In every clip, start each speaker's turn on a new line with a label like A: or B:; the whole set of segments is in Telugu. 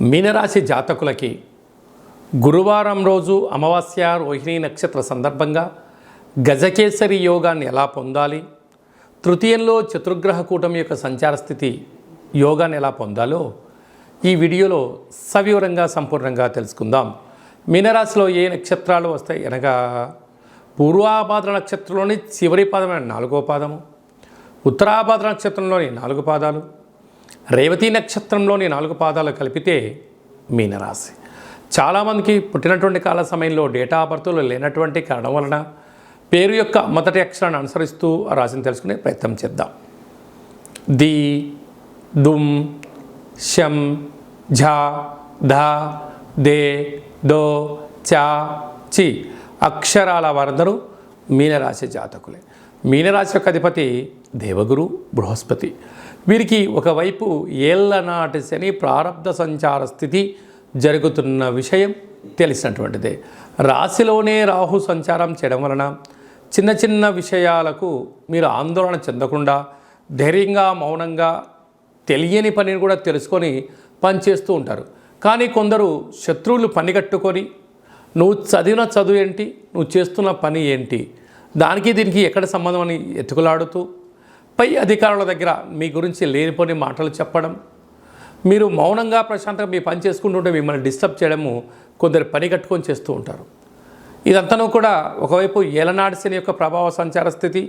A: మీనరాశి జాతకులకి గురువారం రోజు అమావాస్య రోహిణి నక్షత్ర సందర్భంగా గజకేసరి యోగాన్ని ఎలా పొందాలి, తృతీయంలో చతుర్గ్రహ కూటమి యొక్క సంచార స్థితి యోగాన్ని ఎలా పొందాలో ఈ వీడియోలో సవివరంగా సంపూర్ణంగా తెలుసుకుందాం. మీనరాశిలో ఏ నక్షత్రాలు వస్తాయి అనగా పూర్వాభాద్ర నక్షత్రంలోని చివరి పాదమైన 4వ పాదము, ఉత్తరాభాద్ర నక్షత్రంలోని 4 పాదాలు, రేవతి నక్షత్రంలోని 4 పాదాలు కలిపితే మీనరాశి. చాలామందికి పుట్టినటువంటి కాల సమయంలో డేటా ఆఫ్ బర్త్లో లేనటువంటి కారణం వలన పేరు యొక్క మొదటి అక్షరాన్ని అనుసరిస్తూ ఆ రాశిని తెలుసుకునే ప్రయత్నం చేద్దాం. ది, దుమ్, శం, ఝ, ధ, దే, దో, చ, చి అక్షరాల వారందరూ మీనరాశి జాతకులే. మీనరాశి యొక్క అధిపతి దేవగురు బృహస్పతి. వీరికి ఒకవైపు ఏళ్ళనాటి శని ప్రారబ్ధ సంచార స్థితి జరుగుతున్న విషయం తెలిసినటువంటిదే. రాశిలోనే రాహు సంచారం చేయడం వలన చిన్న చిన్న విషయాలకు మీరు ఆందోళన చెందకుండా ధైర్యంగా మౌనంగా తెలియని పనిని కూడా తెలుసుకొని పనిచేస్తూ ఉంటారు. కానీ కొందరు శత్రువులు పనిగట్టుకొని నువ్వు చదివిన చదువు ఏంటి, నువ్వు చేస్తున్న పని ఏంటి, దానికి దీనికి ఎక్కడ సంబంధం అని ఎత్తుకులాడుతూ పై అధికారుల దగ్గర మీ గురించి లేనిపోని మాటలు చెప్పడం, మీరు మౌనంగా ప్రశాంతంగా మీ పని చేసుకుంటుంటే మిమ్మల్ని డిస్టర్బ్ చేయడము కొందరు పని కట్టుకొని చేస్తూ ఉంటారు. ఇదంతనూ కూడా ఒకవైపు ఏలనాటి శని యొక్క ప్రభావ సంచార స్థితి,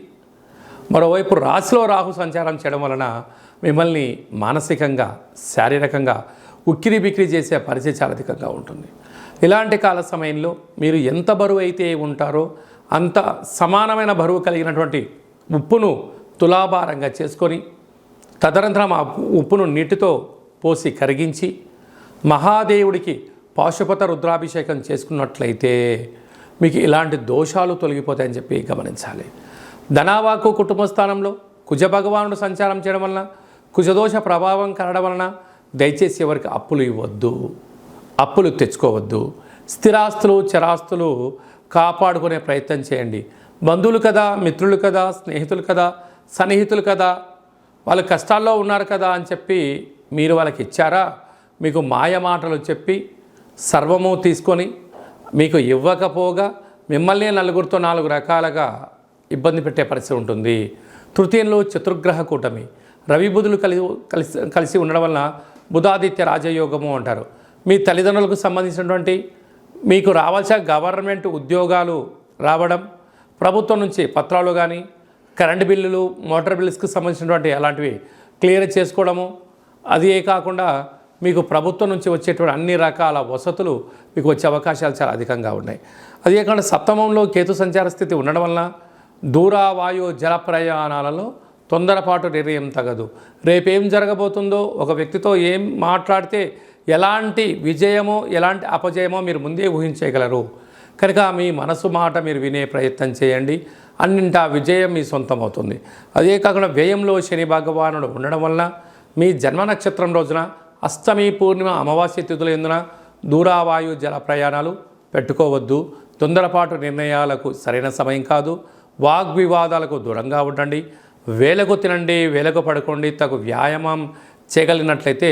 A: మరోవైపు రాశిలో రాహు సంచారం చేయడం వలన మిమ్మల్ని మానసికంగా శారీరకంగా ఉక్కిరి బిక్కిరి చేసే పరిస్థితి చాలా అధికంగా ఉంటుంది. ఇలాంటి కాల సమయంలో మీరు ఎంత బరువు అయితే ఉంటారో అంత సమానమైన బరువు కలిగినటువంటి ఉప్పును తులాభారంగా చేసుకొని తదనంతరం ఆ ఉప్పును నీటితో పోసి కరిగించి మహాదేవుడికి పాశుపత రుద్రాభిషేకం చేసుకున్నట్లయితే మీకు ఇలాంటి దోషాలు తొలగిపోతాయని చెప్పి గమనించాలి. ధనావాకు కుటుంబ స్థానంలో కుజ భగవానుడు సంచారం చేయడం వలన కుజదోష ప్రభావం కలగడం వలన దయచేసి ఎవరికి అప్పులు ఇవ్వద్దు, అప్పులు తెచ్చుకోవద్దు. స్థిరాస్తులు చరాస్తులు కాపాడుకునే ప్రయత్నం చేయండి. బంధువులు కదా, మిత్రులు కదా, స్నేహితులు కదా, సన్నిహితులు కదా, వాళ్ళు కష్టాల్లో ఉన్నారు కదా అని చెప్పి మీరు వాళ్ళకి ఇచ్చారా, మీకు మాయ మాటలు చెప్పి సర్వము తీసుకొని మీకు ఇవ్వకపోగా మిమ్మల్ని నలుగురితో 4 రకాలుగా ఇబ్బంది పెట్టే పరిస్థితి ఉంటుంది. తృతీయంలో చతుర్గ్రహ కూటమి రవి బుధులు కలిసి ఉండడం వలన బుధాదిత్య రాజయోగము అంటారు. మీ తల్లిదండ్రులకు సంబంధించినటువంటి మీకు రావాల్సిన గవర్నమెంట్ ఉద్యోగాలు రావడం, ప్రభుత్వం నుంచి పత్రాలు కానీ కరెంటు బిల్లులు మోటార్ బిల్లుస్కి సంబంధించినటువంటి అలాంటివి క్లియర్ చేసుకోవడము, అదే కాకుండా మీకు ప్రభుత్వం నుంచి వచ్చేటువంటి అన్ని రకాల వసతులు మీకు వచ్చే అవకాశాలు చాలా అధికంగా ఉన్నాయి. అదే కాకుండా సప్తమంలో కేతు సంచార స్థితి ఉండడం వలన దూర వాయు జల ప్రయాణాలలో తొందరపాటు నిర్ణయం తగదు. రేపేం జరగబోతుందో, ఒక వ్యక్తితో ఏం మాట్లాడితే ఎలాంటి విజయమో ఎలాంటి అపజయమో మీరు ముందే ఊహించగలరు. కనుక మీ మనసు మాట మీరు వినే ప్రయత్నం చేయండి, అన్నింటా విజయం మీ సొంతం అవుతుంది. అదే కాకుండా వ్యయంలో శని భగవానుడు ఉండడం వలన మీ జన్మ నక్షత్రం రోజున అష్టమి పూర్ణిమ అమావాస్య తిథుల ఎందున దూరావాయు జల ప్రయాణాలు పెట్టుకోవద్దు. తొందరపాటు నిర్ణయాలకు సరైన సమయం కాదు. వాగ్వివాదాలకు దూరంగా ఉండండి. వేలకు తినండి, వేలకు పడుకోండి. తగు వ్యాయామం చేయగలిగినట్లయితే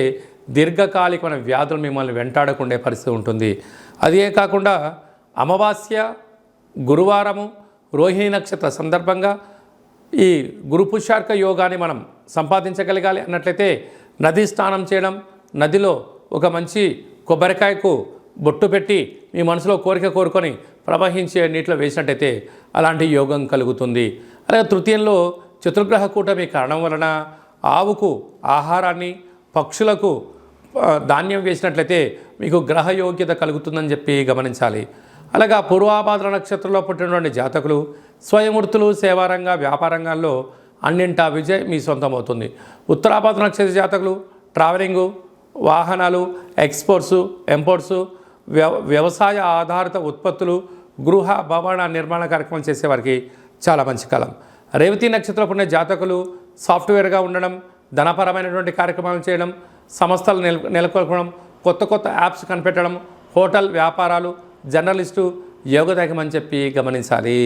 A: దీర్ఘకాలికమైన వ్యాధులు మిమ్మల్ని వెంటాడకుండే పరిస్థితి ఉంటుంది. అదే కాకుండా అమావాస్య గురువారము రోహిణి నక్షత్ర సందర్భంగా ఈ గురు పుష్యార్క యోగాన్ని మనం సంపాదించగలగాలి అన్నట్లయితే నది స్నానం చేయడం, నదిలో ఒక మంచి కొబ్బరికాయకు బొట్టు పెట్టి మీ మనసులో కోరిక కోరుకొని ప్రవహించే నీటిలో వేసినట్టయితే అలాంటి యోగం కలుగుతుంది. అలాగే తృతీయంలో చతుర్గ్రహ కూటమి కారణం వలన ఆవుకు ఆహారాన్ని, పక్షులకు ధాన్యం వేసినట్లయితే మీకు గ్రహ యోగ్యత కలుగుతుందని చెప్పి గమనించాలి. అలాగా పూర్వాభాద్ర నక్షత్రంలో పుట్టినటువంటి జాతకులు స్వయంవృత్తులు, సేవారంగ, వ్యాపారంగాల్లో అన్నింటా విజయ్ మీ సొంతమవుతుంది. ఉత్తరాభాద్ర నక్షత్ర జాతకులు ట్రావెలింగు, వాహనాలు, ఎక్స్పోర్ట్సు, ఇంపోర్ట్సు, వ్యవసాయ ఆధారిత ఉత్పత్తులు, గృహ భవన నిర్మాణ కార్యక్రమాలు చేసేవారికి చాలా మంచి కాలం. రేవతి నక్షత్రంలో పుట్టిన జాతకులు సాఫ్ట్వేర్గా ఉండడం, ధనపరమైనటువంటి కార్యక్రమాలు చేయడం, సంస్థలు నెలకొల్పడం, కొత్త యాప్స్ కనిపెట్టడం, హోటల్ వ్యాపారాలు, జర్నలిస్టు యోగదాయకమని చెప్పి గమనించాలి.